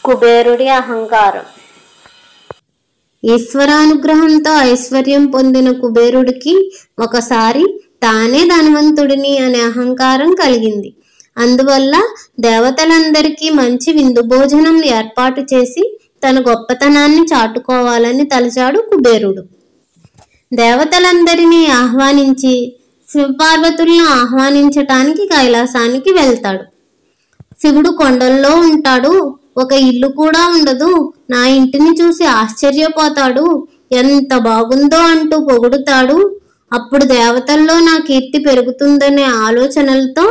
కుబేరుడి అహంకారం. ఈశ్వరానుగ్రహంతో ఐశ్వర్యం పొందిన కుబేరుడికి ఒకసారి తానే ధనవంతుడిని అనే అహంకారం కలిగింది. అందువల్ల దేవతలందరికీ మంచి విందు భోజనం ఏర్పాటు చేసి తన గొప్పతనాన్ని చాటుకోవాలని తలచాడు కుబేరుడు. దేవతలందరినీ ఆహ్వానించి శివపార్వతులను ఆహ్వానించటానికి కైలాసానికి వెళ్తాడు. శివుడు కొండల్లో ఉంటాడు, ఒక ఇల్లు కూడా ఉండదు, నా ఇంటిని చూసి ఆశ్చర్యపోతాడు, ఎంత బాగుందో అంటూ పొగుడుతాడు. అప్పుడు దేవతల్లో నా కీర్తి పెరుగుతుందనే ఆలోచనలతో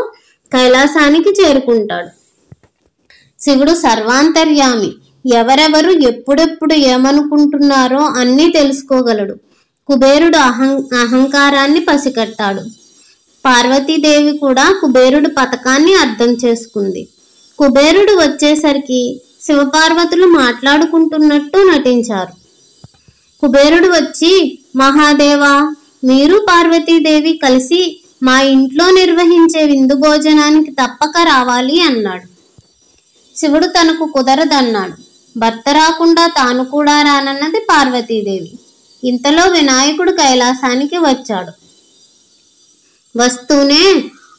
కైలాసానికి చేరుకుంటాడు. శివుడు సర్వాంతర్యామి, ఎవరెవరు ఎప్పుడెప్పుడు ఏమనుకుంటున్నారో అన్నీ తెలుసుకోగలడు. కుబేరుడు అహంకారాన్ని పసిగట్టాడు. పార్వతీదేవి కూడా కుబేరుడు పథకాన్ని అర్థం చేసుకుంది. కుబేరుడు వచ్చేసరికి శివపార్వతులు మాట్లాడుకుంటున్నట్టు నటించారు. కుబేరుడు వచ్చి, మహాదేవా, మీరు పార్వతీదేవి కలిసి మా ఇంట్లో నిర్వహించే విందు భోజనానికి తప్పక రావాలి అన్నాడు. శివుడు తనకు కుదరదన్నాడు. భర్త రాకుండా తాను కూడా రానన్నది పార్వతీదేవి. ఇంతలో వినాయకుడు కైలాసానికి వచ్చాడు. వస్తూనే,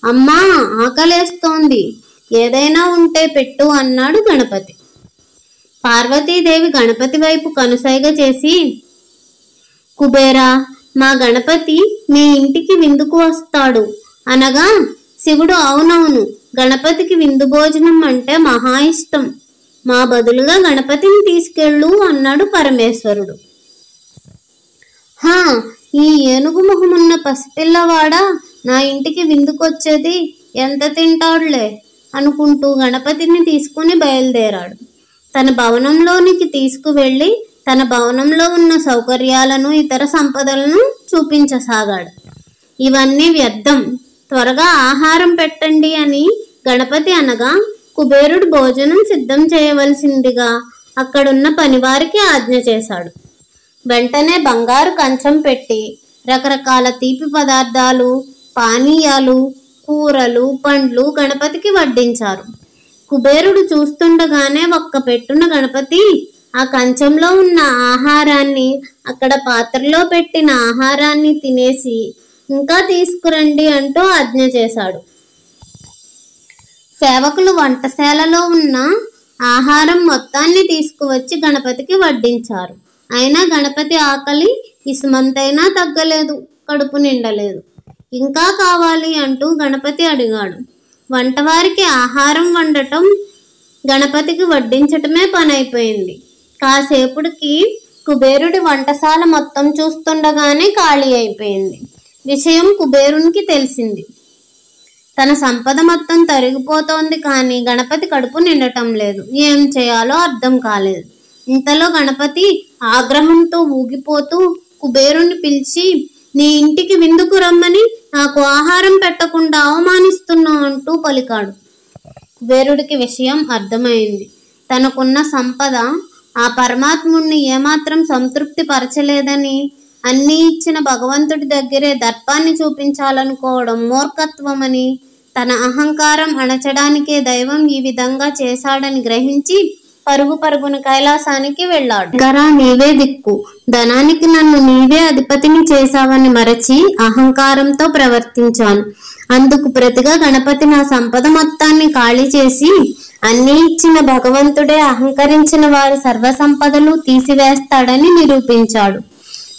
అమ్మా, ఆకలేస్తోంది, ఏదైనా ఉంటే పెట్టు అన్నాడు గణపతి. పార్వతీదేవి గణపతి వైపు కనుసైగ చేసి, కుబేరా, మా గణపతి మీ ఇంటికి విందుకు వస్తాడు అనగా శివుడు, అవునవును, గణపతికి విందు భోజనం అంటే మహా ఇష్టం, మా బదులుగా గణపతిని తీసుకెళ్ళు అన్నాడు పరమేశ్వరుడు. హా, ఈ ఏనుగు మొహమున్న పసిపిల్లవాడా నా ఇంటికి విందుకొచ్చేది, ఎంత తింటాడులే అనుకుంటూ గణపతిని తీసుకుని బయలుదేరాడు. తన భవనంలోనికి తీసుకువెళ్ళి తన భవనంలో ఉన్న సౌకర్యాలను ఇతర సంపదలను చూపించసాగాడు. ఇవన్నీ వ్యర్థం, త్వరగా ఆహారం పెట్టండి అని గణపతి అనగా కుబేరుడు భోజనం సిద్ధం చేయవలసిందిగా అక్కడున్న పనివారికి ఆజ్ఞ చేశాడు. వెంటనే బంగారు కంచం పెట్టి రకరకాల తీపి పదార్థాలు, పానీయాలు, కూరలు, పండ్లు గణపతికి వడ్డించారు. కుబేరుడు చూస్తుండగానే ఒక్క పెట్టున గణపతి ఆ కంచంలో ఉన్న ఆహారాన్ని, అక్కడ పాత్రలో పెట్టిన ఆహారాన్ని తినేసి ఇంకా తీసుకురండి అంటూ ఆజ్ఞ చేశాడు. సేవకులు వంటశాలలో ఉన్న ఆహారం మొత్తాన్ని తీసుకువచ్చి గణపతికి వడ్డించారు. అయినా గణపతి ఆకలి ఇసుమంతైనా తగ్గలేదు, కడుపు నిండలేదు. ఇంకా కావాలి అంటూ గణపతి అడిగాడు. వంటవారికి ఆహారం వండటం, గణపతికి వడ్డించటమే పని అయిపోయింది. కాసేపుడికి కుబేరుడి వంటశాల మొత్తం చూస్తుండగానే ఖాళీ అయిపోయింది. విషయం కుబేరునికి తెలిసింది. తన సంపద మొత్తం తరిగిపోతోంది, కానీ గణపతి కడుపు నిండటం లేదు. ఏం చేయాలో అర్థం కాలేదు. ఇంతలో గణపతి ఆగ్రహంతో ఊగిపోతూ కుబేరుణ్ణి పిలిచి, నీ ఇంటికి విందుకు రమ్మని నాకు ఆహారం పెట్టకుండా అవమానిస్తున్నావు అంటూ పలికాడు. కుబేరుడికి విషయం అర్థమైంది. తనకున్న సంపద ఆ పరమాత్ముణ్ణి ఏమాత్రం సంతృప్తి పరచలేదని, అన్నీ ఇచ్చిన భగవంతుడి దగ్గరే దర్పాన్ని చూపించాలనుకోవడం మూర్ఖత్వమని, తన అహంకారం అణచడానికే దైవం ఈ విధంగా చేశాడని గ్రహించి పరుగున కైలాసానికి వెళ్ళాడు. గరా, నీవే దిక్కు, ధనానికి నన్ను నీవే అధిపతిని చేశావని మరచి అహంకారంతో ప్రవర్తించాను. అందుకు ప్రతిగా గణపతి నా సంపద మొత్తాన్ని ఖాళీ చేసి, అన్నీ ఇచ్చిన భగవంతుడే అహంకరించిన వారి సర్వసంపదలు తీసివేస్తాడని నిరూపించాడు.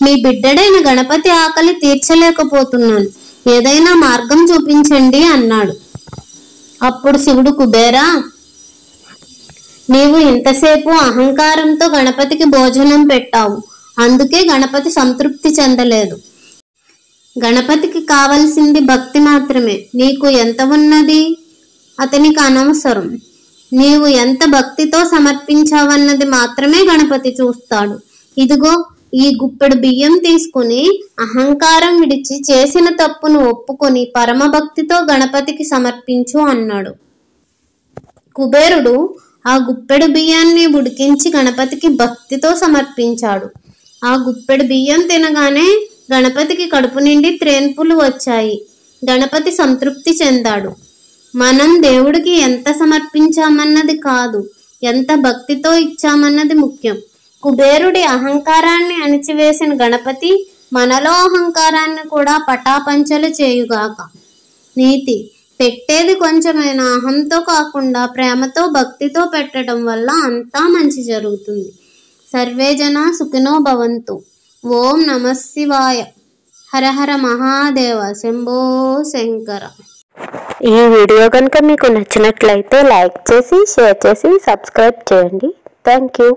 మీ బిడ్డడైన గణపతి ఆకలి తీర్చలేకపోతున్నాను, ఏదైనా మార్గం చూపించండి అన్నాడు. అప్పుడు శివుడు, కుబేరా, నీవు ఇంతసేపు అహంకారంతో గణపతికి భోజనం పెట్టావు, అందుకే గణపతి సంతృప్తి చెందలేదు. గణపతికి కావలసింది భక్తి మాత్రమే. నీకు ఎంత ఉన్నది అతనికి అనవసరం. నీవు ఎంత భక్తితో సమర్పించావన్నది మాత్రమే గణపతి చూస్తాడు. ఇదిగో, ఈ గుప్పెడు బియ్యం తీసుకుని అహంకారం విడిచి చేసిన తప్పును ఒప్పుకొని పరమభక్తితో గణపతికి సమర్పించు అన్నాడు. కుబేరుడు ఆ గుప్పెడు బియ్యాన్ని ఉడికించి గణపతికి భక్తితో సమర్పించాడు. ఆ గుప్పెడు బియ్యం తినగానే గణపతికి కడుపు నిండి త్రేన్పులు వచ్చాయి. గణపతి సంతృప్తి చెందాడు. మనం దేవుడికి ఎంత సమర్పించామన్నది కాదు, ఎంత భక్తితో ఇచ్చామన్నది ముఖ్యం. కుబేరుడి అహంకారాన్ని అణిచివేసిన గణపతి మనలో అహంకారాన్ని కూడా పటాపంచలు చేయుగాక. నీతి: పెట్టేది కొంచెమైనా అహంతో కాకుండా ప్రేమతో భక్తితో పెట్టడం వల్ల అంతా మంచి జరుగుతుంది. సర్వే జనా సుఖినో భవంతు. ఓం నమః శివాయ. హర హర మహాదేవ. శంభో శంకర. ఈ వీడియో కనుక మీకు నచ్చినట్లయితే లైక్ చేసి షేర్ చేసి సబ్స్క్రైబ్ చేయండి. Thank you.